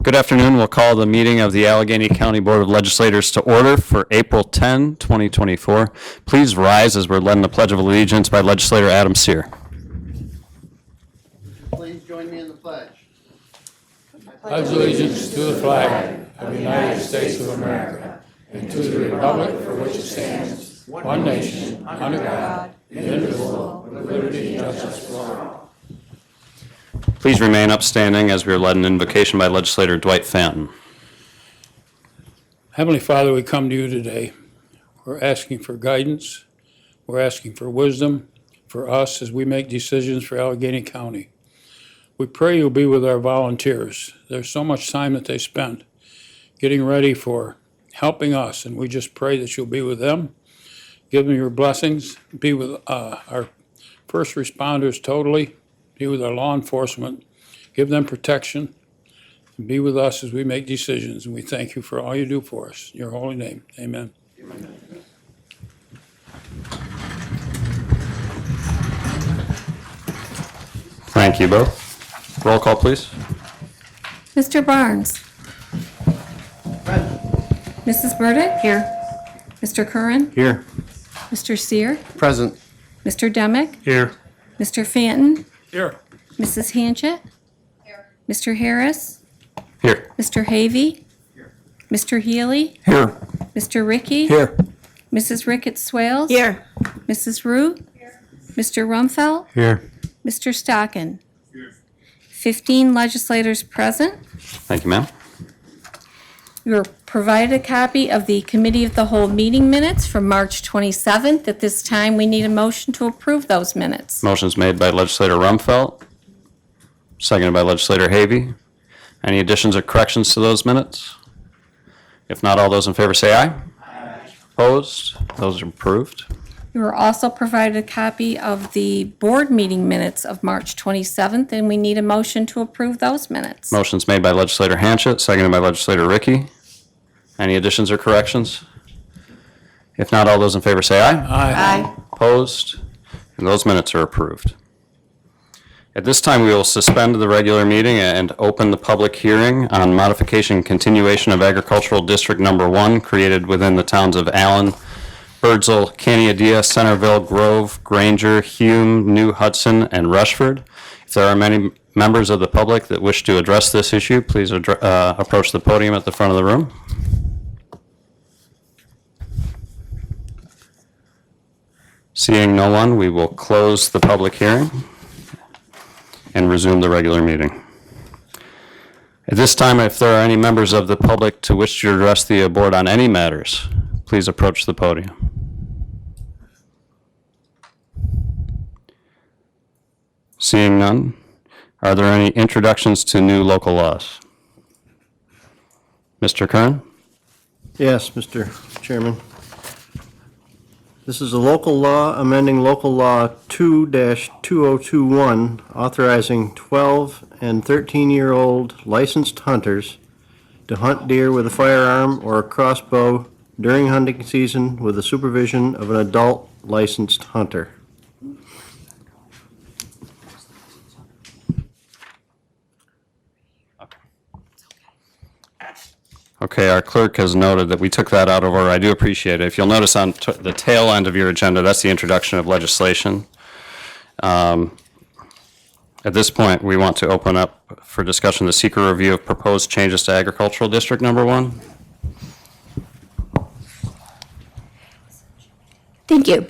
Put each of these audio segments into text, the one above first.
Good afternoon. We'll call the meeting of the Allegheny County Board of Legislators to order for April 10, 2024. Please rise as we're led in the Pledge of Allegiance by Legislator Adam Sear. Please join me in the pledge. Pledge allegiance to the flag of the United States of America and to the republic for which it stands, one nation, under God, indivisible, with liberty and justice for all. Please remain upstanding as we are led in invocation by Legislator Dwight Fanton. Heavenly Father, we come to you today. We're asking for guidance. We're asking for wisdom for us as we make decisions for Allegheny County. We pray you'll be with our volunteers. There's so much time that they spend getting ready for helping us, and we just pray that you'll be with them. Give them your blessings. Be with our first responders totally. Be with our law enforcement. Give them protection. And be with us as we make decisions. And we thank you for all you do for us. In your holy name, amen. Thank you both. Roll call, please. Mr. Barnes. Present. Mrs. Burdick. Here. Mr. Curran. Here. Mr. Sear. Present. Mr. Demick. Here. Mr. Fanton. Here. Mrs. Hanchett. Here. Mr. Harris. Here. Mr. Havey. Here. Mr. Healy. Here. Mr. Rickey. Here. Mrs. Ricketts Swales. Here. Mrs. Root. Here. Mr. Rumfeld. Here. Mr. Stockin. Here. 15 legislators present. Thank you, ma'am. You were provided a copy of the Committee of the Whole meeting minutes from March 27th. At this time, we need a motion to approve those minutes. Motion's made by Legislator Rumfeld, seconded by Legislator Havey. Any additions or corrections to those minutes? If not, all those in favor say aye. Aye. Opposed? Those are approved. You were also provided a copy of the board meeting minutes of March 27th, and we need a motion to approve those minutes. Motion's made by Legislator Hanchett, seconded by Legislator Rickey. Any additions or corrections? If not, all those in favor say aye. Aye. Opposed? And those minutes are approved. At this time, we will suspend the regular meeting and open the public hearing on modification and continuation of Agricultural District Number 1 created within the towns of Allen, Birdsville, Canandaigua, Centerville, Grove, Granger, Hume, New Hudson, and Rushford. If there are many members of the public that wish to address this issue, please approach the podium at the front of the room. Seeing no one, we will close the public hearing and resume the regular meeting. At this time, if there are any members of the public to wish to address the board on any matters, please approach the podium. Seeing none, are there any introductions to new local laws? Mr. Kern? Yes, Mr. Chairman. This is a local law amending local law 2-2021, authorizing 12 and 13-year-old licensed hunters to hunt deer with a firearm or a crossbow during hunting season with the supervision of an adult licensed hunter. Okay, our clerk has noted that we took that out of order. I do appreciate it. If you'll notice on the tail end of your agenda, that's the introduction of legislation. At this point, we want to open up for discussion the seeker review of proposed changes to Agricultural District Number 1. Thank you.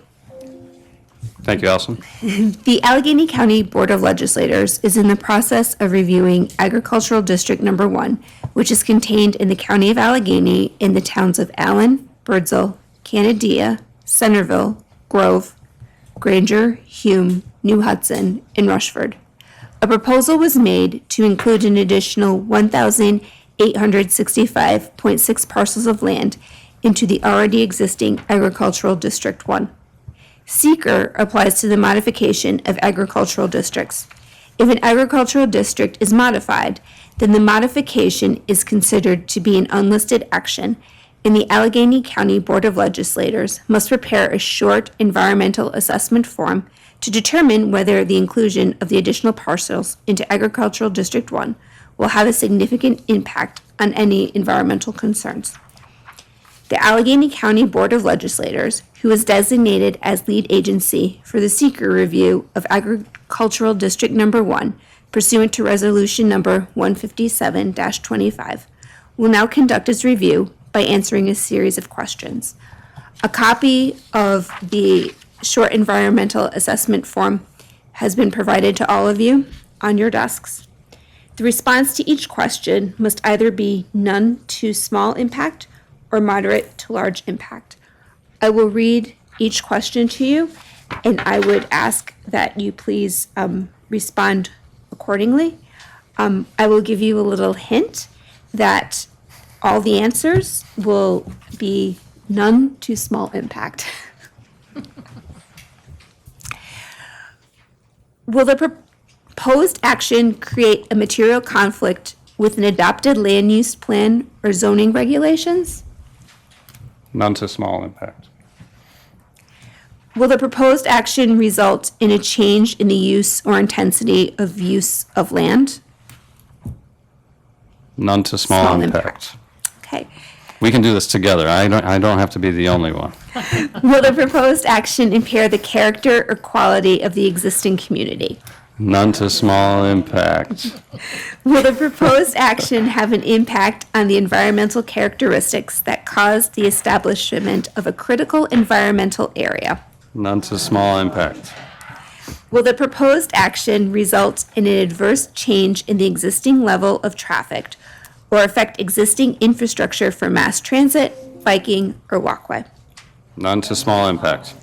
Thank you, Allison. The Allegheny County Board of Legislators is in the process of reviewing Agricultural District Number 1, which is contained in the County of Allegheny in the towns of Allen, Birdsville, Canandaigua, Centerville, Grove, Granger, Hume, New Hudson, and Rushford. A proposal was made to include an additional 1,865.6 parcels of land into the already existing Agricultural District 1. Seeker applies to the modification of agricultural districts. If an agricultural district is modified, then the modification is considered to be an unlisted action, and the Allegheny County Board of Legislators must prepare a short environmental assessment form to determine whether the inclusion of the additional parcels into Agricultural District 1 will have a significant impact on any environmental concerns. The Allegheny County Board of Legislators, who is designated as lead agency for the seeker review of Agricultural District Number 1 pursuant to Resolution Number 157-25, will now conduct its review by answering a series of questions. A copy of the short environmental assessment form has been provided to all of you on your desks. The response to each question must either be none to small impact or moderate to large impact. I will read each question to you, and I would ask that you please respond accordingly. I will give you a little hint that all the answers will be none to small impact. Will the proposed action create a material conflict with an adopted land use plan or zoning regulations? None to small impact. Will the proposed action result in a change in the use or intensity of use of land? None to small Small impact. Okay. We can do this together. I don't have to be the only one. Will the proposed action impair the character or quality of the existing community? None to small impact. Will the proposed action have an impact on the environmental characteristics that caused the establishment of a critical environmental area? None to small impact. Will the proposed action result in an adverse change in the existing level of traffic or affect existing infrastructure for mass transit, biking, or walkway? None to small impact.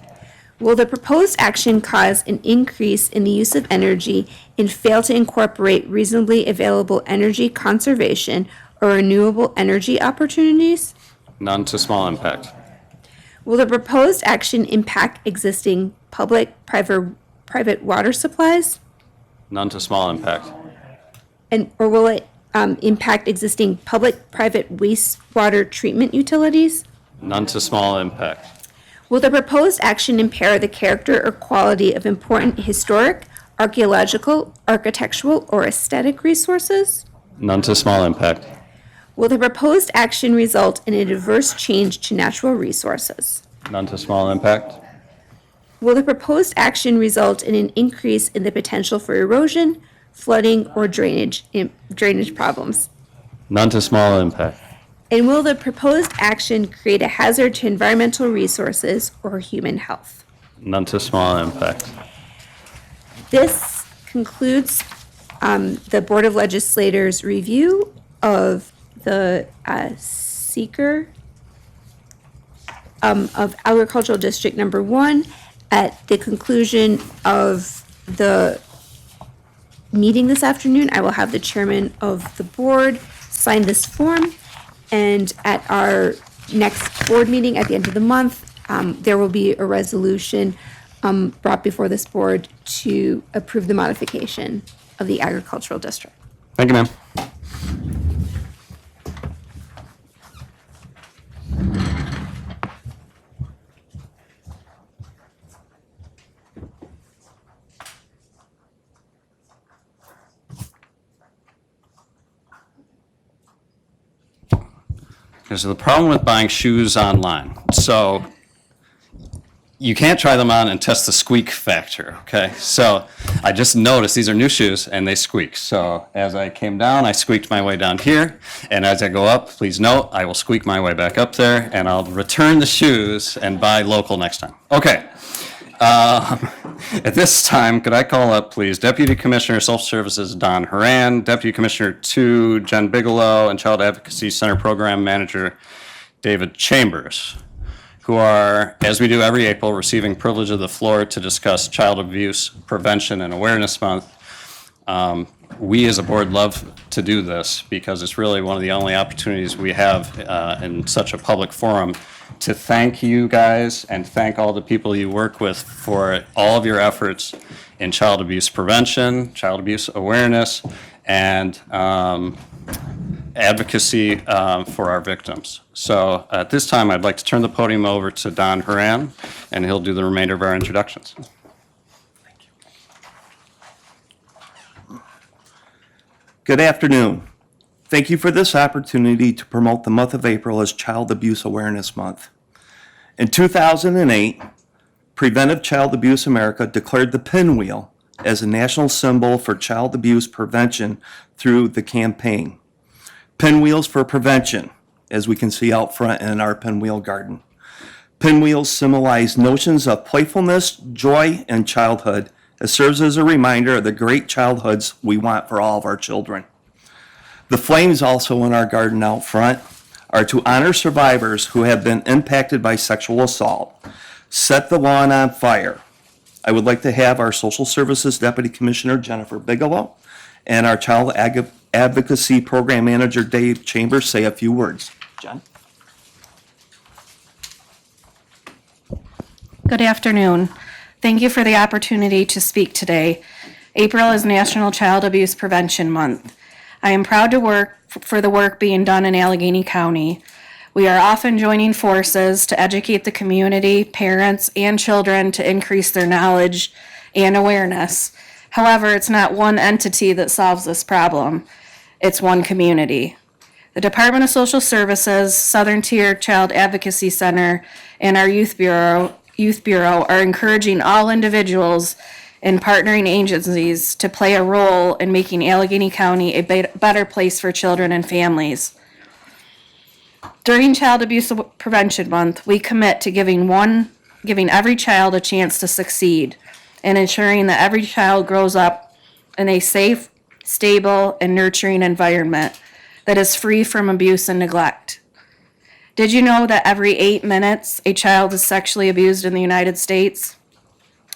Will the proposed action cause an increase in the use of energy and fail to incorporate reasonably available energy conservation or renewable energy opportunities? None to small impact. Will the proposed action impact existing public, private water supplies? None to small impact. Or will it impact existing public, private wastewater treatment utilities? None to small impact. Will the proposed action impair the character or quality of important historic, archaeological, architectural, or aesthetic resources? None to small impact. Will the proposed action result in an adverse change to natural resources? None to small impact. Will the proposed action result in an increase in the potential for erosion, flooding, or drainage problems? None to small impact. And will the proposed action create a hazard to environmental resources or human health? None to small impact. This concludes the Board of Legislators' review of the seeker of Agricultural District Number 1. At the conclusion of the meeting this afternoon, I will have the chairman of the board sign this form. And at our next board meeting at the end of the month, there will be a resolution brought before this board to approve the modification of the agricultural district. Thank you, ma'am. Okay, so the problem with buying shoes online. So you can't try them on and test the squeak factor, okay? So I just noticed these are new shoes and they squeak. So as I came down, I squeaked my way down here. And as I go up, please note, I will squeak my way back up there and I'll return the shoes and buy local next time. Okay. At this time, could I call up, please, Deputy Commissioner Social Services Don Horan, Deputy Commissioner 2 Jen Bigelow, and Child Advocacy Center Program Manager David Chambers, who are, as we do every April, receiving privilege of the floor to discuss Child Abuse Prevention and Awareness Month. We as a board love to do this because it's really one of the only opportunities we have in such a public forum to thank you guys and thank all the people you work with for all of your efforts in child abuse prevention, child abuse awareness, and advocacy for our victims. So at this time, I'd like to turn the podium over to Don Horan, and he'll do the remainder of our introductions. Good afternoon. Thank you for this opportunity to promote the month of April as Child Abuse Awareness Month. In 2008, Preventive Child Abuse America declared the pinwheel as a national symbol for child abuse prevention through the campaign. Pinwheels for prevention, as we can see out front in our pinwheel garden. Pinwheels symbolize notions of playfulness, joy, and childhood. It serves as a reminder of the great childhoods we want for all of our children. The flames also in our garden out front are to honor survivors who have been impacted by sexual assault. Set the lawn on fire. I would like to have our Social Services Deputy Commissioner Jennifer Bigelow and our Child Advocacy Program Manager Dave Chambers say a few words. Jen? Good afternoon. Thank you for the opportunity to speak today. April is National Child Abuse Prevention Month. I am proud to work for the work being done in Allegheny County. We are often joining forces to educate the community, parents, and children to increase their knowledge and awareness. However, it's not one entity that solves this problem. It's one community. The Department of Social Services, Southern Tier Child Advocacy Center, and our Youth Bureau are encouraging all individuals and partnering agencies to play a role in making Allegheny County a better place for children and families. During Child Abuse Prevention Month, we commit to giving every child a chance to succeed and ensuring that every child grows up in a safe, stable, and nurturing environment that is free from abuse and neglect. Did you know that every 8 minutes a child is sexually abused in the United States?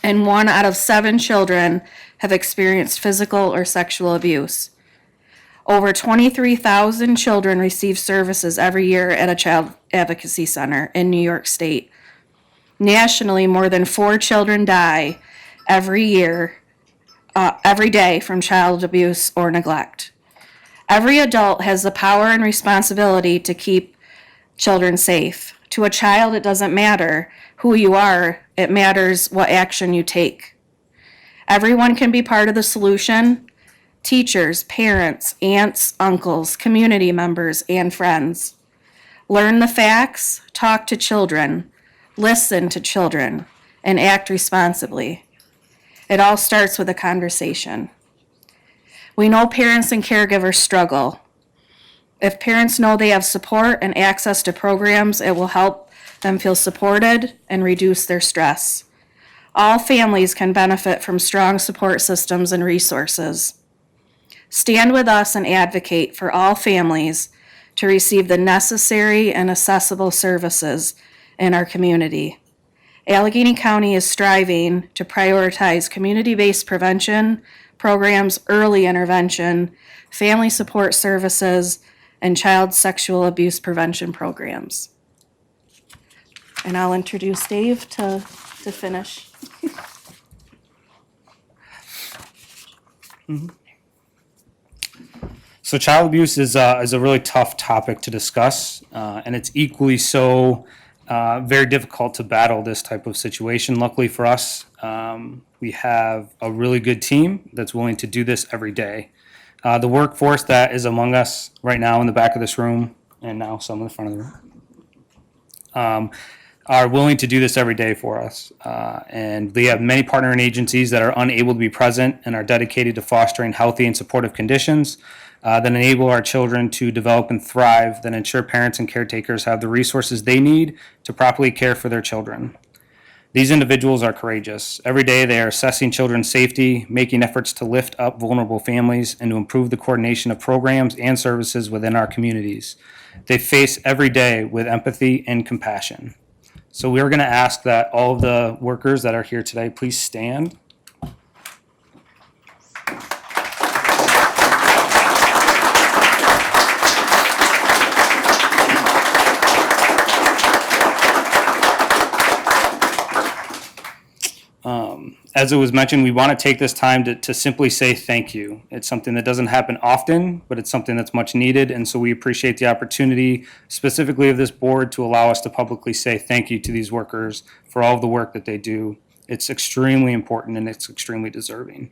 And 1 out of 7 children have experienced physical or sexual abuse. Over 23,000 children receive services every year at a child advocacy center in New York State. Nationally, more than 4 children die every day from child abuse or neglect. Every adult has the power and responsibility to keep children safe. To a child, it doesn't matter who you are, it matters what action you take. Everyone can be part of the solution. Teachers, parents, aunts, uncles, community members, and friends. Learn the facts, talk to children, listen to children, and act responsibly. It all starts with a conversation. We know parents and caregivers struggle. If parents know they have support and access to programs, it will help them feel supported and reduce their stress. All families can benefit from strong support systems and resources. Stand with us and advocate for all families to receive the necessary and accessible services in our community. Allegheny County is striving to prioritize community-based prevention programs, early intervention, family support services, and child sexual abuse prevention programs. And I'll introduce Dave to finish. So child abuse is a really tough topic to discuss, and it's equally so very difficult to battle this type of situation. Luckily for us, we have a really good team that's willing to do this every day. The workforce that is among us right now in the back of this room, and now some in the front of the room, are willing to do this every day for us. And we have many partnering agencies that are unable to be present and are dedicated to fostering healthy and supportive conditions that enable our children to develop and thrive, that ensure parents and caretakers have the resources they need to properly care for their children. These individuals are courageous. Every day they are assessing children's safety, making efforts to lift up vulnerable families, and to improve the coordination of programs and services within our communities. They face every day with empathy and compassion. So we are going to ask that all of the workers that are here today, please stand. As it was mentioned, we want to take this time to simply say thank you. It's something that doesn't happen often, but it's something that's much needed. And so we appreciate the opportunity, specifically of this board, to allow us to publicly say thank you to these workers for all of the work that they do. It's extremely important and it's extremely deserving.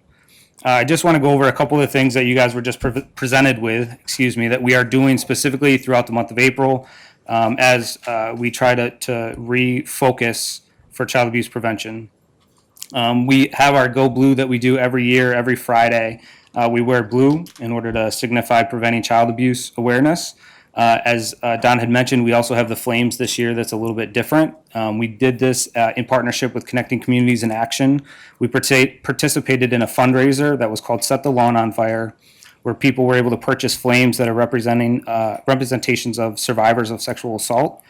I just want to go over a couple of things that you guys were just presented with, that we are doing specifically throughout the month of April as we try to refocus for child abuse prevention. We have our Go Blue that we do every year, every Friday. We wear blue in order to signify preventing child abuse awareness. As Don had mentioned, we also have the Flames this year that's a little bit different. We did this in partnership with Connecting Communities in Action. We participated in a fundraiser that was called Set the Lawn on Fire, where people were able to purchase flames that are representations of survivors of sexual assault.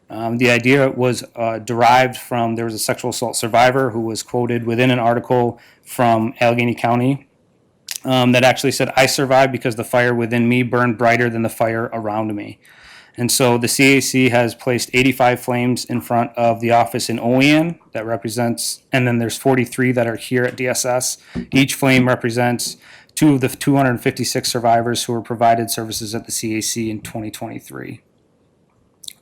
The idea was derived from, there was a sexual assault survivor who was quoted within an article from Allegheny County that actually said, "I survived because the fire within me burned brighter than the fire around me." And so the CAC has placed 85 flames in front of the office in Olean that represents, and then there's 43 that are here at DSS. Each flame represents 2 of the 256 survivors who were provided services at the CAC in 2023.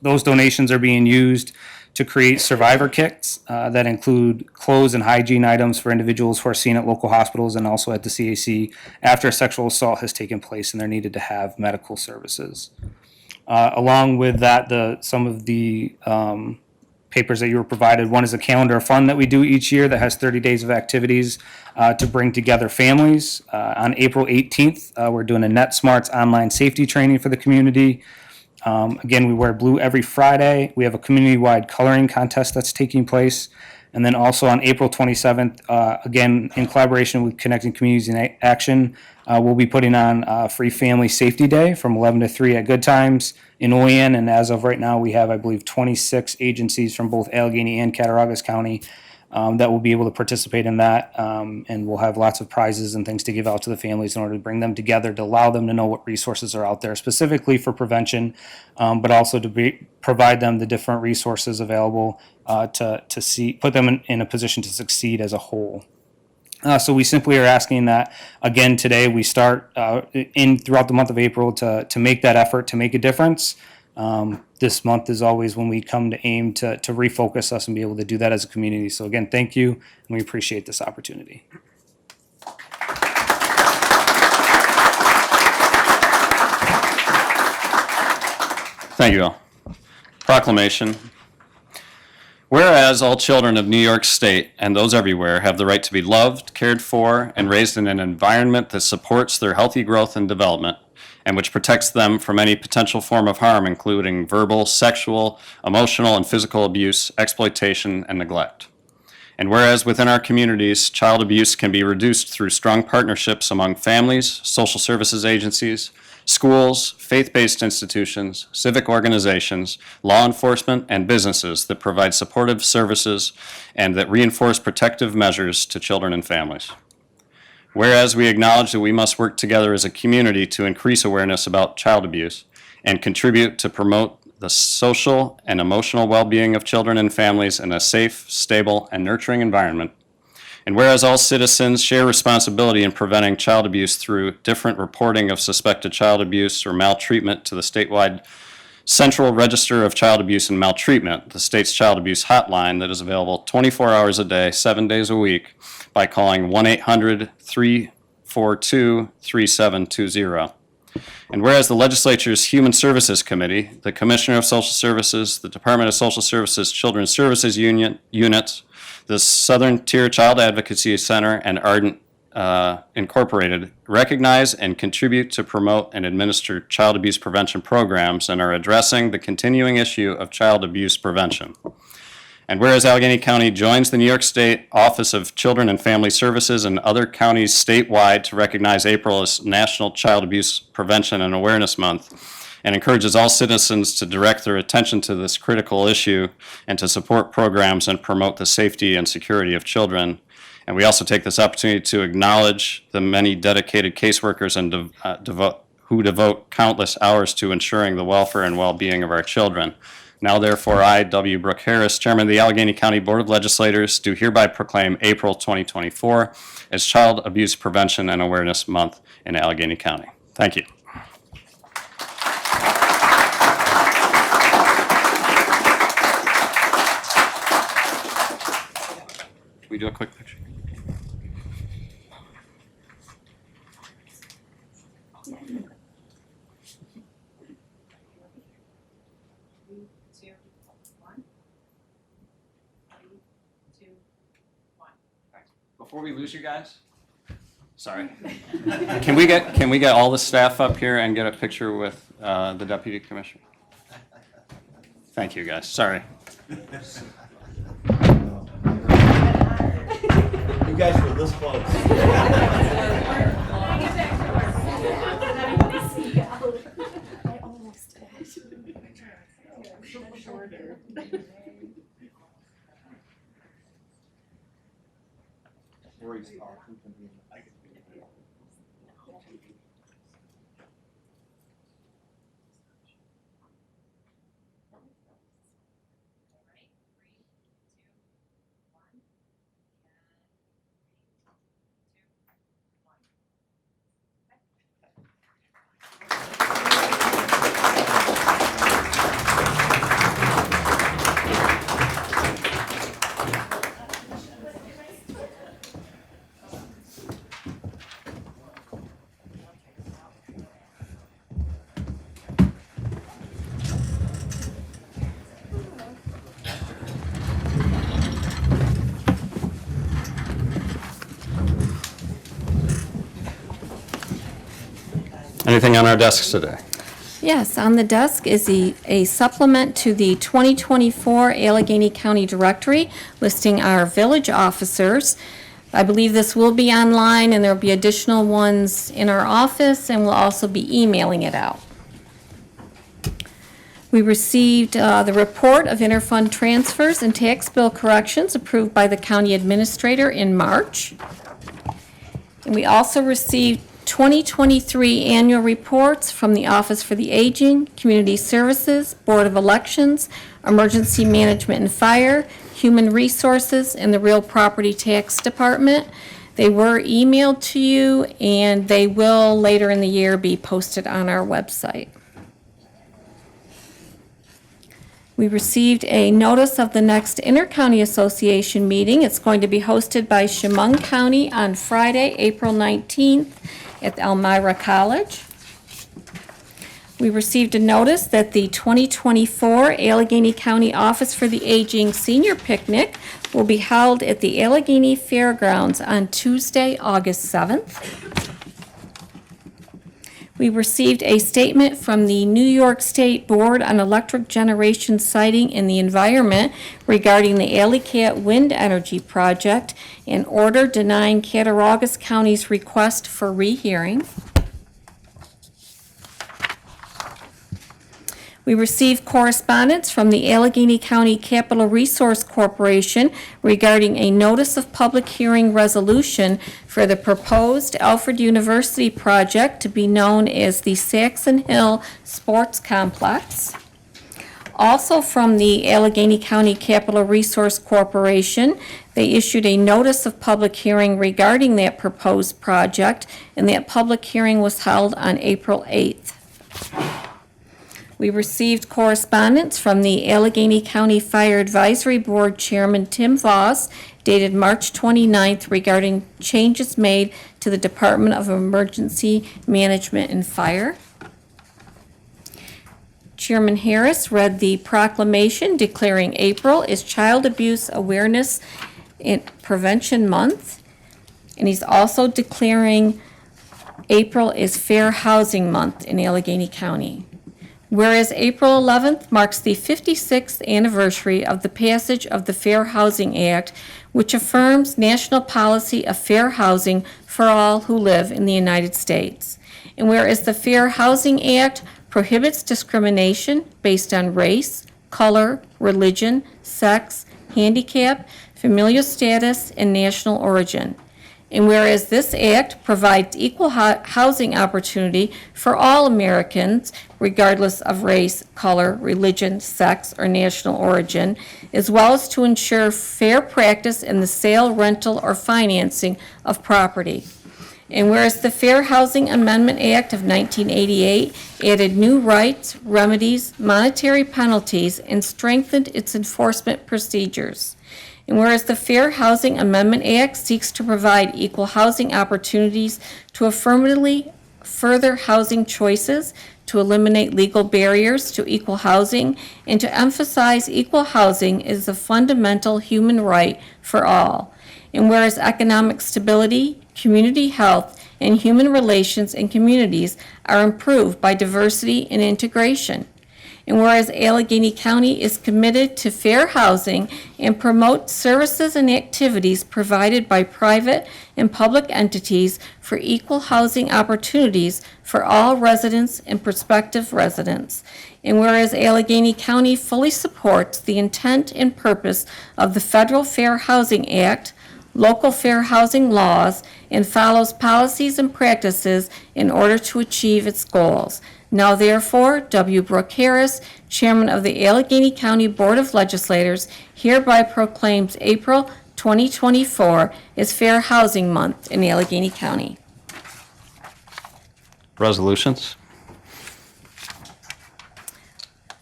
Those donations are being used to create survivor kits that include clothes and hygiene items for individuals who are seen at local hospitals and also at the CAC after a sexual assault has taken place and they're needed to have medical services. Along with that, some of the papers that you were provided, one is a calendar fun that we do each year that has 30 days of activities to bring together families. On April 18th, we're doing a NetSmarts online safety training for the community. Again, we wear blue every Friday. We have a community-wide coloring contest that's taking place. And then also on April 27th, again, in collaboration with Connecting Communities in Action, we'll be putting on Free Family Safety Day from 11 to 3 at Good Times in Olean. And as of right now, we have, I believe, 26 agencies from both Allegheny and Cattaraugus County that will be able to participate in that. And we'll have lots of prizes and things to give out to the families in order to bring them together, to allow them to know what resources are out there specifically for prevention, but also to provide them the different resources available to put them in a position to succeed as a whole. So we simply are asking that, again, today we start throughout the month of April to make that effort, to make a difference. This month is always when we come to aim to refocus us and be able to do that as a community. So again, thank you, and we appreciate this opportunity. Thank you all. Proclamation. Whereas all children of New York State and those everywhere have the right to be loved, cared for, and raised in an environment that supports their healthy growth and development, and which protects them from any potential form of harm, including verbal, sexual, emotional, and physical abuse, exploitation, and neglect. And whereas within our communities, child abuse can be reduced through strong partnerships among families, social services agencies, schools, faith-based institutions, civic organizations, law enforcement, and businesses that provide supportive services and that reinforce protective measures to children and families. Whereas we acknowledge that we must work together as a community to increase awareness about child abuse and contribute to promote the social and emotional well-being of children and families in a safe, stable, and nurturing environment. And whereas all citizens share responsibility in preventing child abuse through different reporting of suspected child abuse or maltreatment to the statewide Central Register of Child Abuse and Maltreatment, the state's child abuse hotline that is available 24 hours a day, 7 days a week, by calling 1-800-342-3720. And whereas the Legislature's Human Services Committee, the Commissioner of Social Services, the Department of Social Services Children's Services Units, the Southern Tier Child Advocacy Center, and Ardent Incorporated recognize and contribute to promote and administer child abuse prevention programs and are addressing the continuing issue of child abuse prevention. And whereas Allegheny County joins the New York State Office of Children and Family Services and other counties statewide to recognize April as National Child Abuse Prevention and Awareness Month, and encourages all citizens to direct their attention to this critical issue and to support programs and promote the safety and security of children. And we also take this opportunity to acknowledge the many dedicated caseworkers and who devote countless hours to ensuring the welfare and well-being of our children. Now therefore, I, W. Brooke Harris, Chairman of the Allegheny County Board of Legislators, do hereby proclaim April 2024 as Child Abuse Prevention and Awareness Month in Allegheny County. Thank you. Can we do a quick picture? before we lose you guys, sorry. Can we get all the staff up here and get a picture with the deputy commissioner? Thank you, guys. Sorry. You guys were this close. Anything on our desks today? Yes, on the desk is a supplement to the 2024 Allegheny County Directory listing our village officers. I believe this will be online, and there will be additional ones in our office, and we'll also be emailing it out. We received the report of interfund transfers and tax bill corrections approved by the county administrator in March. And we also received 2023 annual reports from the Office for the Aging, Community Services, Board of Elections, Emergency Management and Fire, Human Resources, and the Real Property Tax Department. They were emailed to you, and they will later in the year be posted on our website. We received a notice of the next Intercounty Association meeting. It's going to be hosted by Chemung County on Friday, April 19th at Elmira College. We received a notice that the 2024 Allegheny County Office for the Aging Senior Picnic will be held at the Allegheny Fairgrounds on Tuesday, August 7th. We received a statement from the New York State Board on Electric Generation Siting and the Environment regarding the Alley Cat Wind Energy Project, an order denying Cattaraugus County's request for rehearing. We received correspondence from the Allegheny County Capital Resource Corporation regarding a notice of public hearing resolution for the proposed Alfred University project to be known as the Saxon Hill Sports Complex. Also from the Allegheny County Capital Resource Corporation, they issued a notice of public hearing regarding that proposed project, and that public hearing was held on April 8th. We received correspondence from the Allegheny County Fire Advisory Board Chairman Tim Voss dated March 29th regarding changes made to the Department of Emergency Management and Fire. Chairman Harris read the proclamation declaring April is Child Abuse Awareness and Prevention Month, and he's also declaring April is Fair Housing Month in Allegheny County. Whereas April 11th marks the 56th anniversary of the passage of the Fair Housing Act, which affirms national policy of fair housing for all who live in the United States. And whereas the Fair Housing Act prohibits discrimination based on race, color, religion, sex, handicap, familial status, and national origin. And whereas this act provides equal housing opportunity for all Americans, regardless of race, color, religion, sex, or national origin, as well as to ensure fair practice in the sale, rental, or financing of property. And whereas the Fair Housing Amendment Act of 1988 added new rights, remedies, monetary penalties, and strengthened its enforcement procedures. And whereas the Fair Housing Amendment Act seeks to provide equal housing opportunities to affirmatively further housing choices, to eliminate legal barriers to equal housing, and to emphasize equal housing as a fundamental human right for all. And whereas economic stability, community health, and human relations in communities are improved by diversity and integration. And whereas Allegheny County is committed to fair housing and promote services and activities provided by private and public entities for equal housing opportunities for all residents and prospective residents. And whereas Allegheny County fully supports the intent and purpose of the Federal Fair Housing Act, local fair housing laws, and follows policies and practices in order to achieve its goals. Now therefore, W. Brooke Harris, Chairman of the Allegheny County Board of Legislators, hereby proclaims April 2024 as Fair Housing Month in Allegheny County. Resolutions?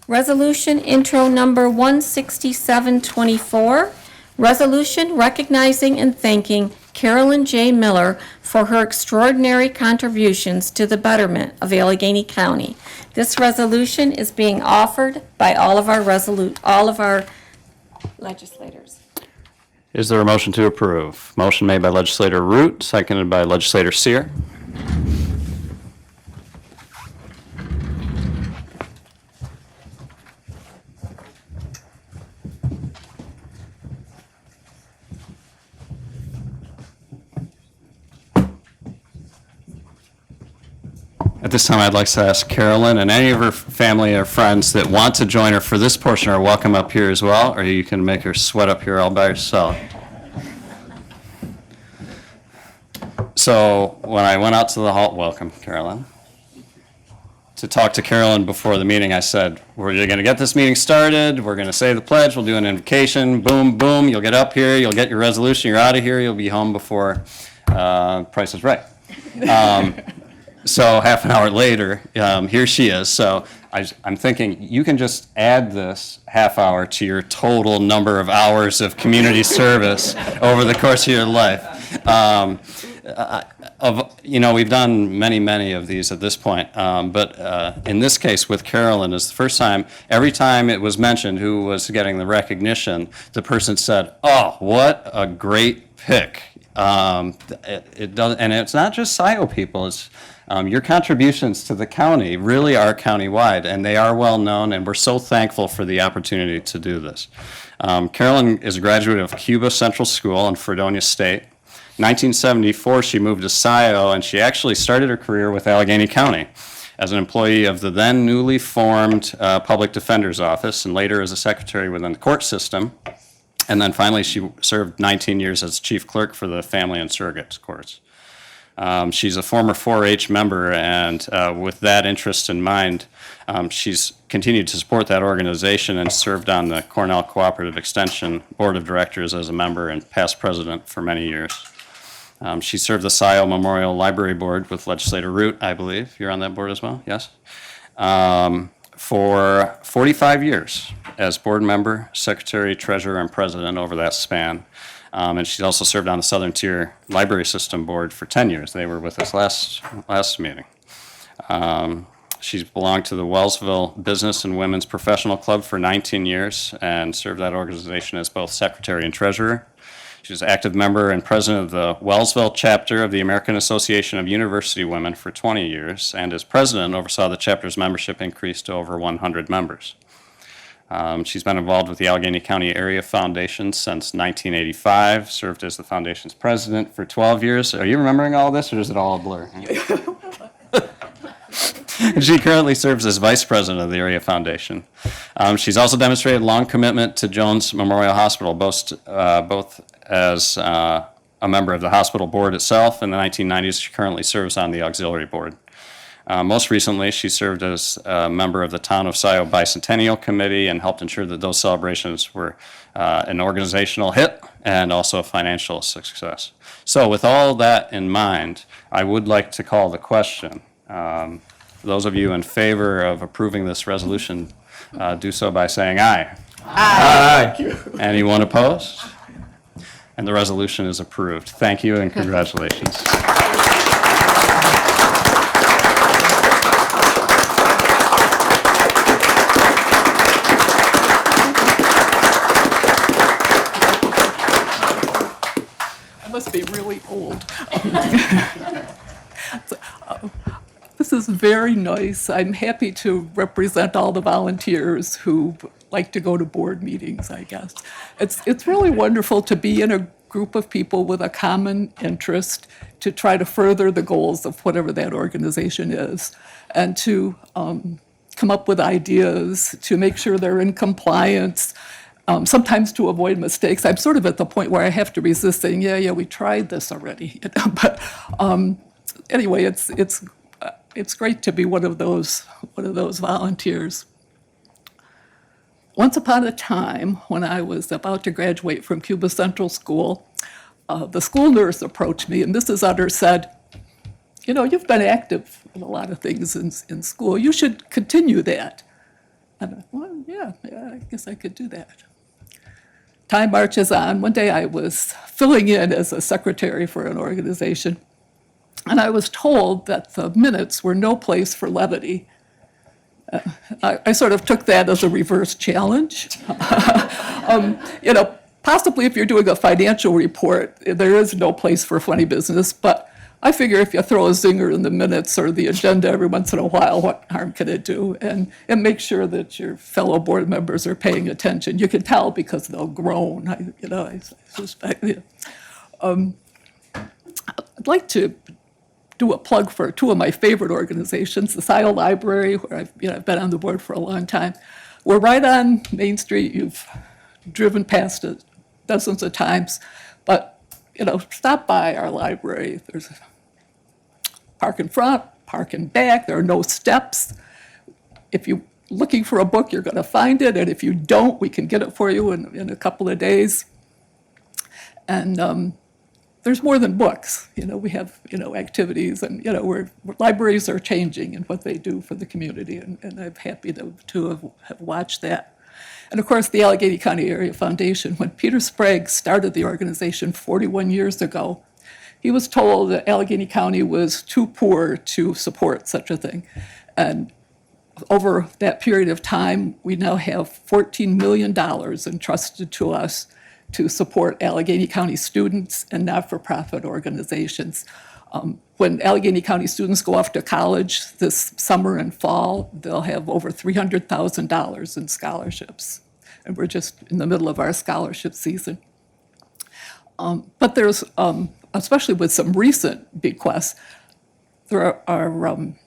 Resolution intro number 16724, resolution recognizing and thanking Carolyn J. Miller for her extraordinary contributions to the betterment of Allegheny County. This resolution is being offered by all of our legislators. Is there a motion to approve? Motion made by legislator Root, seconded by legislator Seer. At this time, I'd like to ask Carolyn and any of her family or friends that want to join her for this portion are welcome up here as well, or you can make her sweat up here all by herself. So when I went out to the hall, welcome, Carolyn, to talk to Carolyn before the meeting, I said, we're going to get this meeting started, we're going to say the pledge, we'll do an invocation, boom, boom, you'll get up here, you'll get your resolution, you're out of here, you'll be home before Price is Right. So half an hour later, here she is. So I'm thinking you can just add this half hour to your total number of hours of community service over the course of your life. We've done many of these at this point, but in this case with Carolyn, is the first time. Every time it was mentioned who was getting the recognition, the person said, "Oh, what a great pick." It does, and it's not just SCIO people. It's your contributions to the county really are countywide, and they are well known, and we're so thankful for the opportunity to do this. Carolyn is a graduate of Cuba Central School in Fredonia State. 1974, she moved to SCIO, and she actually started her career with Allegheny County as an employee of the then newly formed Public Defender's Office, and later as a secretary within the court system. And then finally, she served 19 years as chief clerk for the Family and Surrogate Courts. She's a former 4-H member, and with that interest in mind, she's continued to support that organization and served on the Cornell Cooperative Extension Board of Directors as a member and past president for many years. She served the SCIO Memorial Library Board with legislator Root, I believe. You're on that board as well, yes? For 45 years as board member, secretary, treasurer, and president over that span. And she's also served on the Southern Tier Library System Board for 10 years. They were with us last meeting. She's belonged to the Wellsville Business and Women's Professional Club for 19 years and served that organization as both secretary and treasurer. She's an active member and president of the Wellsville chapter of the American Association of University Women for 20 years, and as president oversaw the chapter's membership increase to over 100 members. She's been involved with the Allegheny County Area Foundation since 1985, served as the foundation's president for 12 years. Are you remembering all this, or is it all a blur? She currently serves as vice president of the Area Foundation. She's also demonstrated long commitment to Jones Memorial Hospital, both as a member of the hospital board itself. In the 1990s, she currently serves on the auxiliary board. Most recently, she served as a member of the Town of SCIO Bicentennial Committee and helped ensure that those celebrations were an organizational hit and also a financial success. So with all that in mind, I would like to call the question. Those of you in favor of approving this resolution, do so by saying aye. Aye. Anyone opposed? And the resolution is approved. Thank you and congratulations. very nice. I'm happy to represent all the volunteers who like to go to board meetings, I guess. It's really wonderful to be in a group of people with a common interest to try to further the goals of whatever that organization is, and to come up with ideas to make sure they're in compliance, sometimes to avoid mistakes. I'm sort of at the point where I have to resist saying, yeah, we tried this already. But anyway, it's great to be one of those volunteers. Once upon a time, when I was about to graduate from Cuba Central School, the school nurse approached me, and Mrs. Utter said, you've been active in a lot of things in school. You should continue that. And I went, well, yeah, I guess I could do that. Time marches on. One day I was filling in as a secretary for an organization, and I was told that the minutes were no place for levity. I sort of took that as a reverse challenge. Possibly if you're doing a financial report, there is no place for funny business, but I figure if you throw a zinger in the minutes or the agenda every once in a while, what harm can it do? And make sure that your fellow board members are paying attention. You can tell because they'll groan, I suspect. Yeah. I'd like to do a plug for two of my favorite organizations, the Scioto Library, where I've been on the board for a long time. We're right on Main Street. You've driven past it dozens of times, but stop by our library. There's park in front, park in back. There are no steps. If you're looking for a book, you're going to find it, and if you don't, we can get it for you in a couple of days. And there's more than books. We have activities, and libraries are changing in what they do for the community, and I'm happy to have watched that. And of course, the Allegheny County Area Foundation. When Peter Sprague started the organization 41 years ago, he was told that Allegheny County was too poor to support such a thing. And over that period of time, we now have $14 million entrusted to us to support Allegheny County students and not-for-profit organizations. When Allegheny County students go off to college this summer and fall, they'll have over $300,000 in scholarships. And we're just in the middle of our scholarship season. But there's, especially with some recent bequests, there are going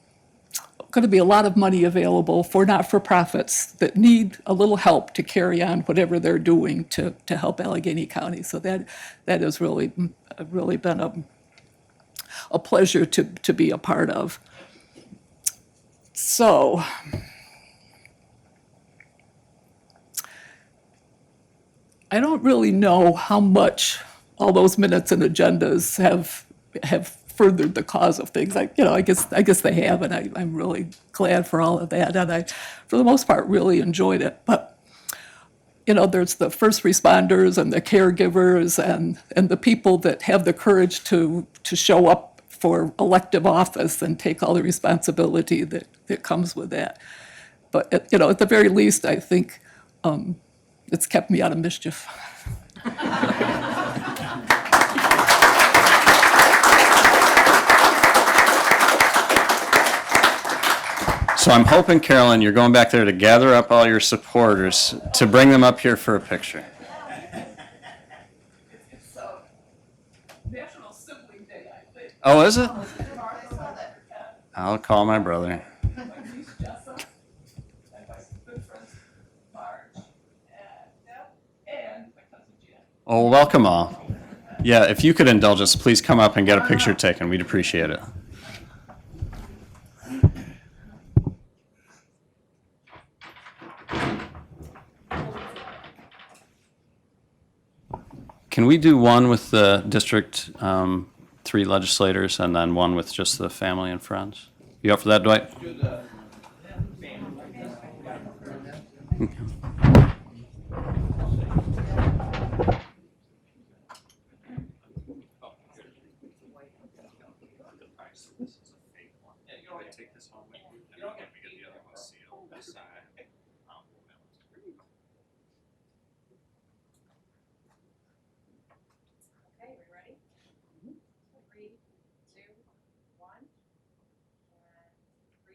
to be a lot of money available for not-for-profits that need a little help to carry on whatever they're doing to help Allegheny County. So that has really been a pleasure to be a part of. So, I don't really know how much all those minutes and agendas have furthered the cause of things. I guess they have, and I'm really glad for all of that. And I, for the most part, really enjoyed it. But there's the first responders and the caregivers and the people that have the courage to show up for elective office and take all the responsibility that comes with that. But at the very least, I think it's kept me out of mischief. So I'm hoping, Carolyn, you're going back there to gather up all your supporters to bring them up here for a picture. It's National Sibling Day, I think. Oh, is it? I'll call my brother. My niece Jessa, and my good friends Marge and Deb, and my cousin Jen. Oh, welcome all. Yeah, if you could indulge us, please come up and get a picture taken. We'd appreciate it. Can we do one with the District 3 legislators and then one with just the family and friends? You up for that, Dwight? Okay, we ready? 3, 2, 1. And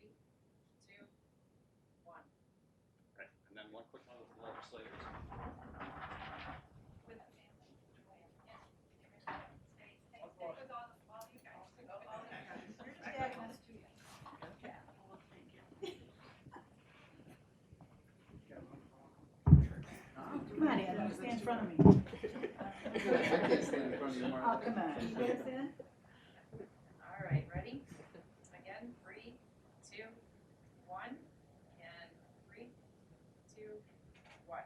Come on, Adam, stand in front of me. Oh, come on. You get us in? All right, ready? Again, 3, 2, 1, and 3, 2, 1.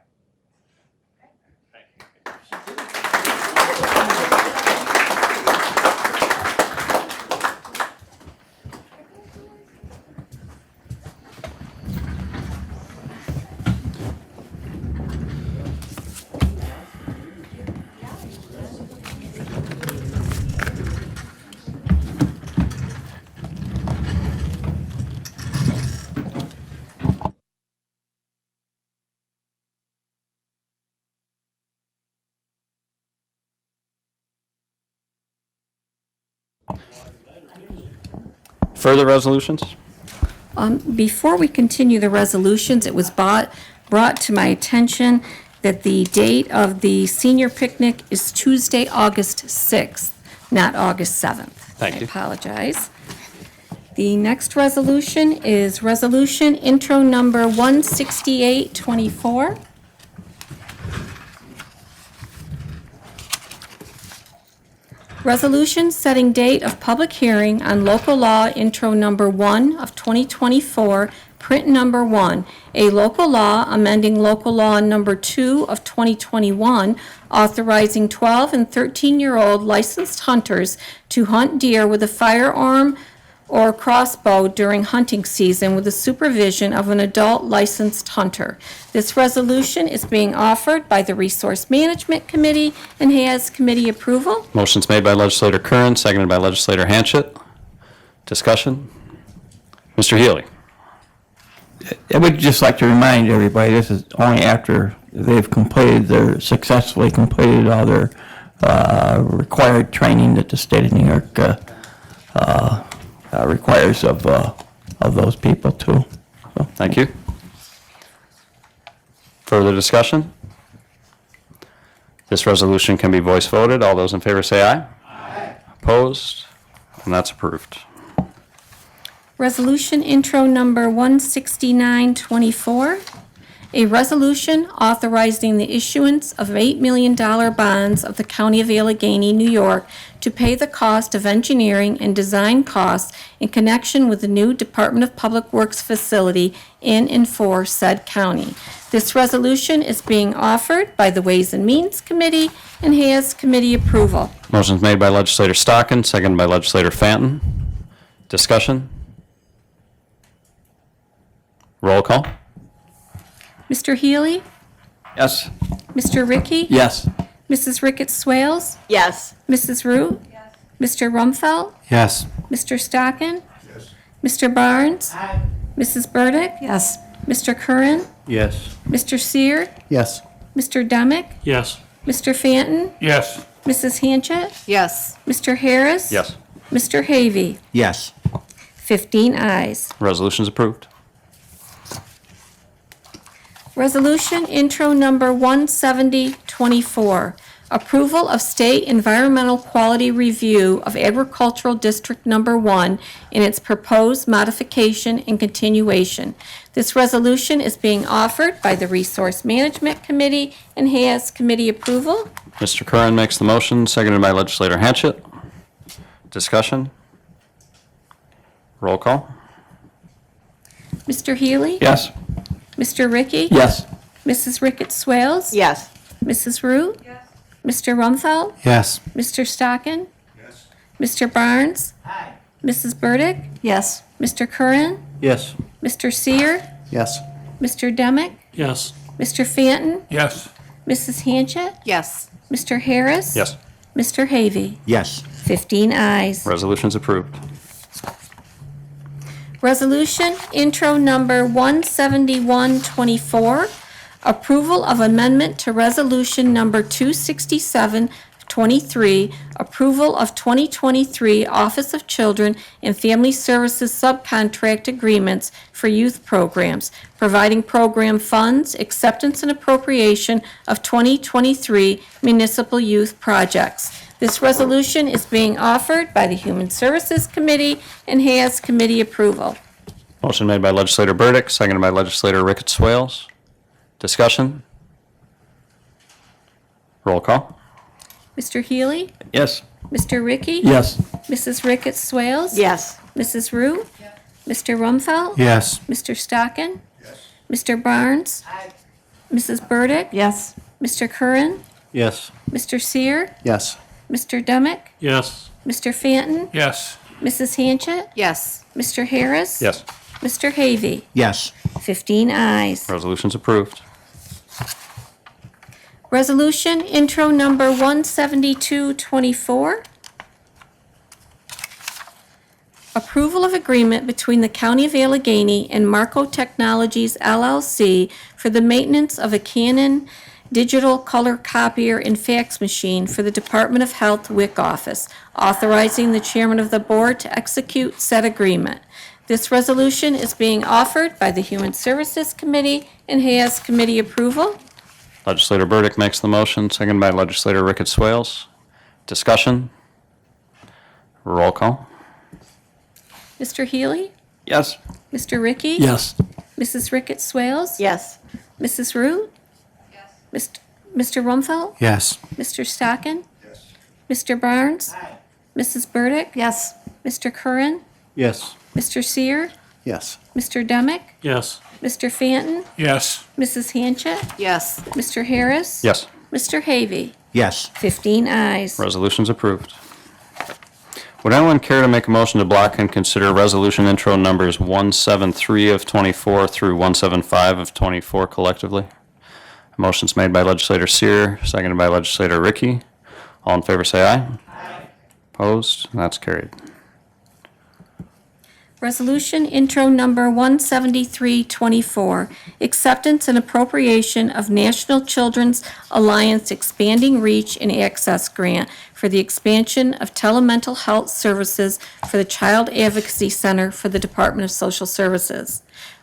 Further resolutions? Before we continue the resolutions, it was brought to my attention that the date of the senior picnic is Tuesday, August 6th, not August 7th. Thank you. I apologize. The next resolution is Resolution Intro Number 16824. Resolution setting date of public hearing on local law intro number 1 of 2024, print number 1, a local law amending local law number 2 of 2021, authorizing 12 and 13-year-old licensed hunters to hunt deer with a firearm or crossbow during hunting season with the supervision of an adult licensed hunter. This resolution is being offered by the Resource Management Committee and has committee approval. Motion's made by legislator Curran, seconded by legislator Hanchett. Discussion? Mr. Healy? I would just like to remind everybody, this is only after they've successfully completed all their required training that the state of New York requires of those people too. So, Thank you. Further discussion? This resolution can be voice voted. All those in favor say aye. Aye. Opposed? And that's approved. Resolution intro number 16924, a resolution authorizing the issuance of $8 million bonds of the County of Allegheny, New York, to pay the cost of engineering and design costs in connection with the new Department of Public Works facility in and for said county. This resolution is being offered by the Ways and Means Committee and has committee approval. Motion's made by legislator Stockin, seconded by legislator Fanton. Discussion? Roll call? Mr. Healy? yes. Mr. Ricky? Yes. Mrs. Ricketts Swales? Yes. Mrs. Root? Mr. Rumfeld? Yes. Mr. Stockin? Mr. Barnes? Mrs. Burdick? Yes. Mr. Curran? Yes. Mr. Seer? Yes. Mr. Demick? Yes. Mr. Fanton? Yes. Mrs. Hanchett? Yes. Mr. Harris? Yes. Mr. Havey? Yes. 15 ayes. Resolution's approved. Resolution intro number 17024, approval of state environmental quality review of agricultural district number 1 in its proposed modification and continuation. This resolution is being offered by the Resource Management Committee and has committee approval. Mr. Curran makes the motion, seconded by legislator Hanchett. Discussion? Roll call? Mr. Healy? Yes. Mr. Ricky? Yes. Mrs. Ricketts Swales? Yes. Mrs. Root? Mr. Rumfeld? Yes. Mr. Stockin? Mr. Barnes? Mrs. Burdick? Yes. Mr. Curran? Yes. Mr. Seer? Yes. Mr. Demick? Yes. Mr. Fanton? Yes. Mrs. Hanchett? Yes. Mr. Harris? Yes. Mr. Havey? Yes. 15 ayes. Resolution's approved. Resolution intro number 17124, approval of amendment to resolution number 267 23, approval of 2023 Office of Children and Family Services subcontract agreements for youth programs, providing program funds, acceptance and appropriation of 2023 municipal youth projects. This resolution is being offered by the Human Services Committee and has committee approval. Motion made by legislator Burdick, seconded by legislator Ricketts Swales. Discussion? Roll call. Mr. Healy? Yes. Mr. Ricky? Yes. Mrs. Ricketts Swales? Yes. Mrs. Root? Mr. Rumfeld? Yes. Mr. Stockin? Mr. Barnes? Mrs. Burdick? Yes. Mr. Curran? Yes. Mr. Seer? Yes. Mr. Demick? Yes. Mr. Fanton? Yes. Mrs. Hanchett? Yes. Mr. Harris? Yes. Mr. Havy? Yes. 15 ayes. Resolution's approved. Resolution intro number 17224. Approval of agreement between the County of Allegheny and Marco Technologies LLC for the maintenance of a Canon digital color copier and fax machine for the Department of Health WIC office, authorizing the chairman of the board to execute said agreement. This resolution is being offered by the Human Services Committee and has committee approval. Legislator Burdick makes the motion, seconded by legislator Ricketts Swales. Discussion? Roll call. Mr. Healy? Yes. Mr. Ricky? Yes. Mrs. Ricketts Swales? Yes. Mrs. Root? Mr. Rumfeld? Yes. Mr. Stockin? Mr. Barnes? Mrs. Burdick? Yes. Mr. Curran? Yes. Mr. Seer? Yes. Mr. Demick? Yes. Mr. Fanton? Yes. Mrs. Hanchett? Yes. Mr. Harris? Yes. Mr. Havy? Yes. 15 ayes. Resolution's approved. Would anyone care to make a motion to block and consider resolution intro numbers 173 of 24 through 175 of 24 collectively? Motion's made by legislator Seer, seconded by legislator Ricky. All in favor say aye. Aye. Opposed? That's carried. Resolution intro number 17324, acceptance and appropriation of National Children's Alliance Expanding Reach and Access Grant for the expansion of telemental health services for the Child Advocacy Center for the Department of Social Services.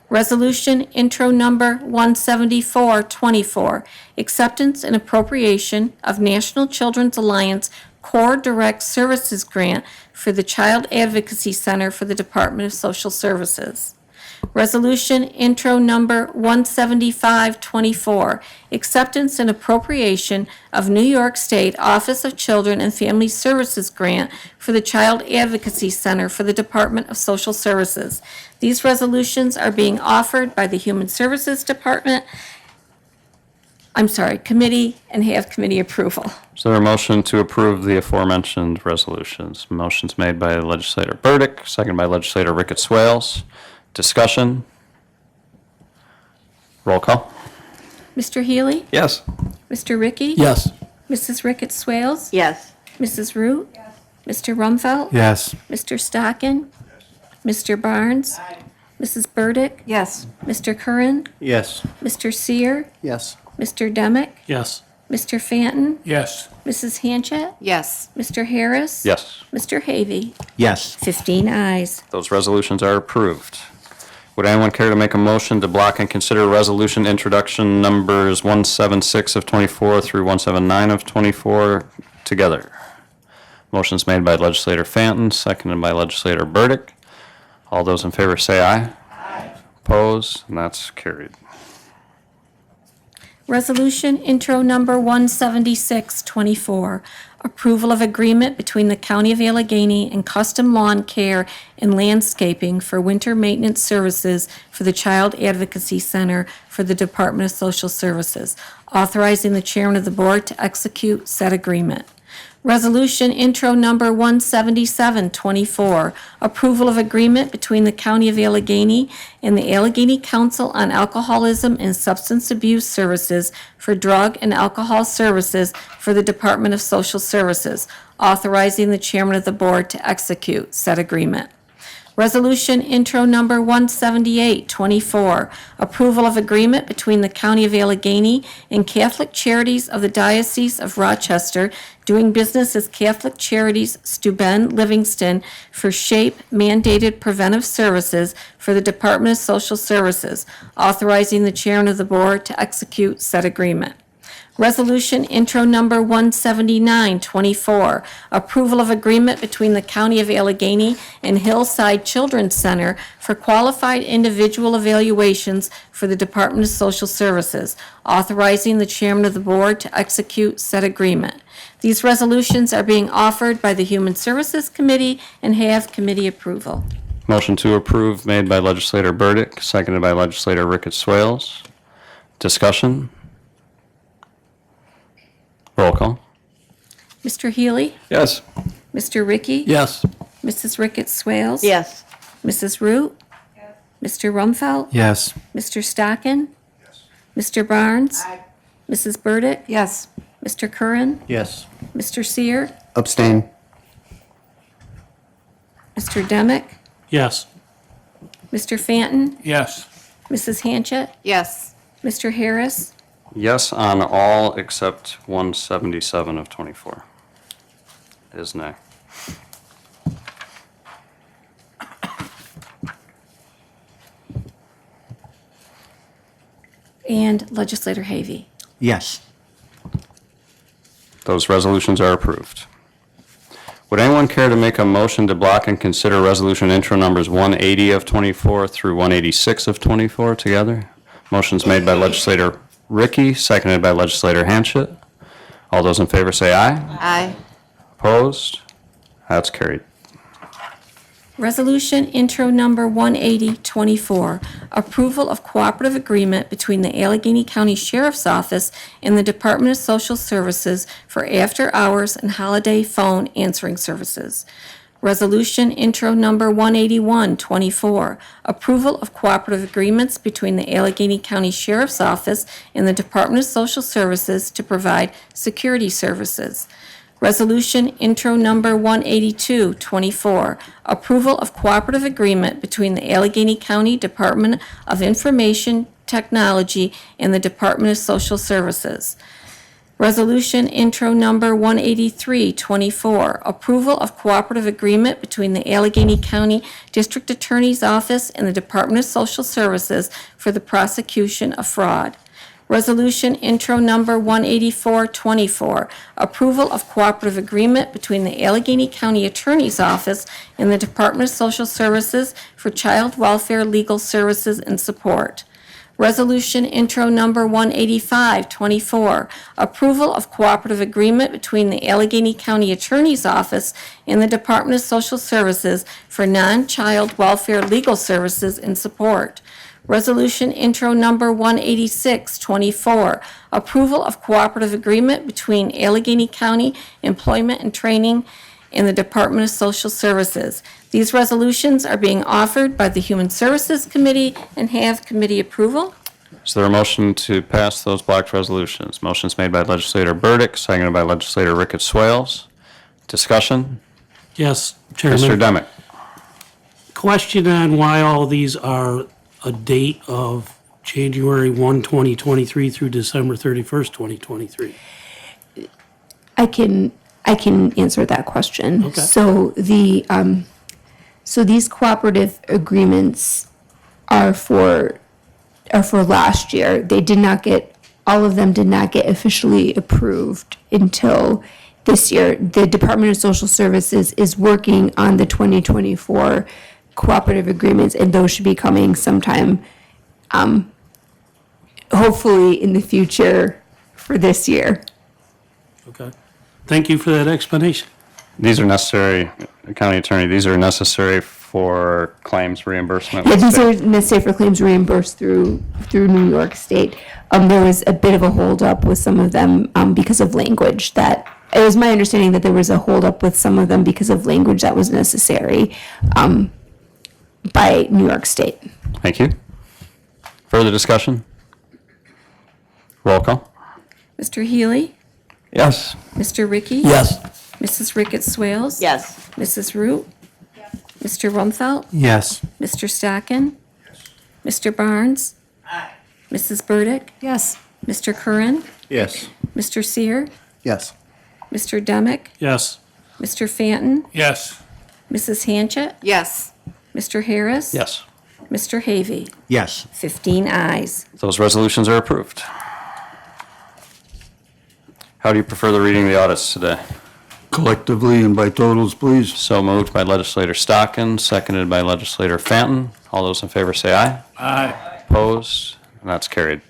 Resolution intro number 17424, acceptance and appropriation of National Children's Alliance Core Direct Services Grant for the Child Advocacy Center for the Department of Social Services. Resolution intro number 17524, acceptance and appropriation of New York State Office of Children and Family Services Grant for the Child Advocacy Center for the Department of Social Services. These resolutions are being offered by the Human Services Committee, and have committee approval. Is there a motion to approve the aforementioned resolutions? Motion's made by legislator Burdick, seconded by legislator Ricketts Swales. Discussion? Roll call. Mr. Healy? Yes. Mr. Ricky? Yes. Mrs. Ricketts Swales? Yes. Mrs. Root? Mr. Rumfeld? Yes. Mr. Stockin? Mr. Barnes? Mrs. Burdick? Yes. Mr. Curran? Yes. Mr. Seer? Yes. Mr. Demick? Yes. Mr. Fanton? Yes. Mrs. Hanchett? Yes. Mr. Harris? Yes. Mr. Havy? Yes. 15 ayes. Those resolutions are approved. Would anyone care to make a motion to block and consider resolution introduction numbers 176 of 24 through 179 of 24 together? Motion's made by legislator Fanton, seconded by legislator Burdick. All those in favor say aye. Aye. Opposed? And that's carried. Resolution intro number 17624, approval of agreement between the County of Allegheny and Custom Lawn Care and Landscaping for winter maintenance services for the Child Advocacy Center for the Department of Social Services, authorizing the chairman of the board to execute said agreement. Resolution intro number 17724, approval of agreement between the County of Allegheny and the Allegheny Council on Alcoholism and Substance Abuse Services for drug and alcohol services for the Department of Social Services, authorizing the chairman of the board to execute said agreement. Resolution intro number 17824, approval of agreement between the County of Allegheny and Catholic Charities of the Diocese of Rochester doing business as Catholic Charities Steuben Livingston for SHAPE mandated preventive services for the Department of Social Services, authorizing the chairman of the board to execute said agreement. Resolution intro number 17924, approval of agreement between the County of Allegheny and Hillside Children's Center for qualified individual evaluations for the Department of Social Services, authorizing the chairman of the board to execute said agreement. These resolutions are being offered by the Human Services Committee and have committee approval. Motion to approve made by legislator Burdick, seconded by legislator Ricketts Swales. Discussion? Roll call. Mr. Healy? Yes. Mr. Ricky? Yes. Mrs. Ricketts Swales? Yes. Mrs. Root? Mr. Rumfeld? Yes. Mr. Stockin? Mr. Barnes? Mrs. Burdick? Yes. Mr. Curran? Yes. Mr. Seer? Abstain. Mr. Demick? Yes. Mr. Fanton? Yes. Mrs. Hanchett? Yes. Mr. Harris? Yes on all except 177 of 24. Is nay. And Legislator Havey. Yes. Those resolutions are approved. Would anyone care to make a motion to block and consider resolution intro numbers 180 of 24 through 186 of 24 together? Motion's made by legislator Ricky, seconded by legislator Hanchett. All those in favor say aye. Aye. Opposed? That's carried. Resolution intro number 18024, approval of cooperative agreement between the Allegheny County Sheriff's Office and the Department of Social Services for after-hours and holiday phone answering services. Resolution intro number 18124, approval of cooperative agreements between the Allegheny County Sheriff's Office and the Department of Social Services to provide security services. Resolution intro number 18224, approval of cooperative agreement between the Allegheny County Department of Information Technology and the Department of Social Services. Resolution intro number 18324, approval of cooperative agreement between the Allegheny County District Attorney's Office and the Department of Social Services for the prosecution of fraud. Resolution intro number 18424, approval of cooperative agreement between the Allegheny County Attorney's Office and the Department of Social Services for child welfare legal services and support. Resolution intro number 18524, approval of cooperative agreement between the Allegheny County Attorney's Office and the Department of Social Services for non-child welfare legal services and support. Resolution intro number 18624, approval of cooperative agreement between Allegheny County Employment and Training and the Department of Social Services. These resolutions are being offered by the Human Services Committee and have committee approval. Is there a motion to pass those blocked resolutions? Motion's made by legislator Burdick, seconded by legislator Ricketts Swales. Discussion? Yes, Mr. Chairman. Demick. Question on why all these are a date of January 1, 2023 through December 31st, 2023. I can answer that question. Okay. So so these cooperative agreements are for last year. They did not get, all of them did not get officially approved until this year. The Department of Social Services is working on the 2024 cooperative agreements, and those should be coming sometime, hopefully in the future for this year. Okay. Thank you for that explanation. These are necessary, County Attorney, these are necessary for claims reimbursement. Yeah, these are necessary for claims reimbursed through New York State. There was a bit of a holdup with some of them because of language that, it was my understanding that there was a holdup with some of them because of language that was necessary by New York State. Thank you. Further discussion? Roll call. Mr. Healy? Yes. Mr. Ricky? Yes. Mrs. Ricketts Swales? Yes. Mrs. Root? Mr. Rumfeld? Yes. Mr. Stockin? Mr. Barnes? Mrs. Burdick? Yes. Mr. Curran? Yes. Mr. Seer? Yes. Mr. Demick? Yes. Mr. Fanton? Yes. Mrs. Hanchett? Yes. Mr. Harris? Yes. Mr. Havy? Yes. 15 ayes. Those resolutions are approved. How do you prefer the reading of the audits today? Collectively and by totals, please. So moved by legislator Stockin, seconded by legislator Fanton. All those in favor say aye. Aye. Opposed? And that's carried.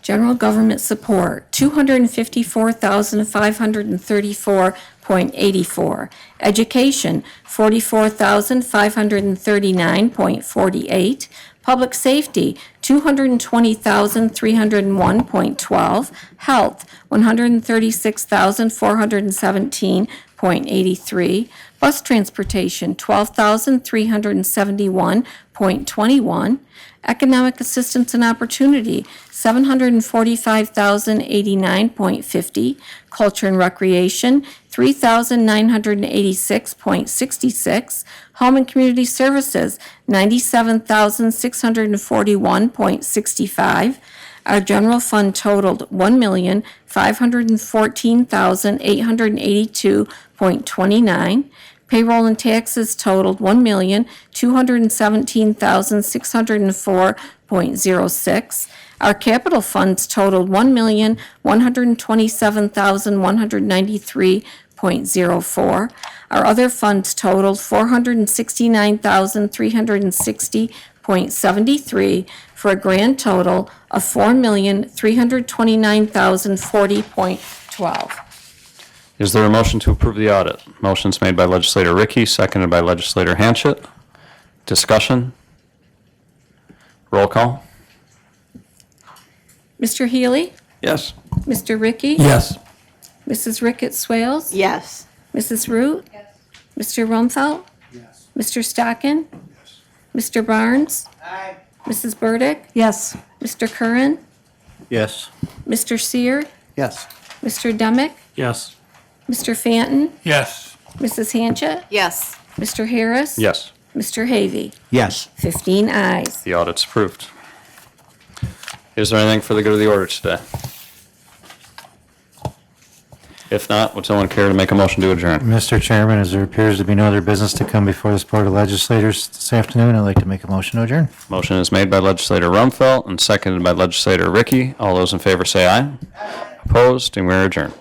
General government support, $254,534.84. Education, $44,539.48. Public safety, $220,301.12. Health, $136,417.83. Bus transportation, $12,371.21. Economic assistance and opportunity, $745,089.50. Culture and recreation, $3,986.66. Home and community services, $97,641.65. Our general fund totaled $1,514,882.29. Payroll and taxes totaled $1,217,604.06. Our capital funds totaled $1,127,193.04. Our other funds totaled $469,360.73 for a grand total of $4,329,040.12. Is there a motion to approve the audit? Motion's made by legislator Ricky, seconded by legislator Hanchett. Discussion? Roll call? Mr. Healy? Yes. Mr. Ricky? Yes. Mrs. Ricketts Swales? Yes. Mrs. Root? Mr. Rumfeld? Mr. Stockin? Mr. Barnes? Mrs. Burdick? Yes. Mr. Curran? Yes. Mr. Seer? Yes. Mr. Demick? Yes. Mr. Fanton? Yes. Mrs. Hanchett? Yes. Mr. Harris? Yes. Mr. Havy? Yes. 15 ayes. The audit's approved. Is there anything for the good of the order today? If not, would someone care to make a motion to adjourn? Mr. Chairman, as there appears to be no other business to come before this Board of Legislators this afternoon, I'd like to make a motion to adjourn. Motion is made by legislator Rumfeld and seconded by legislator Ricky. All those in favor say aye. Opposed, and we're adjourned.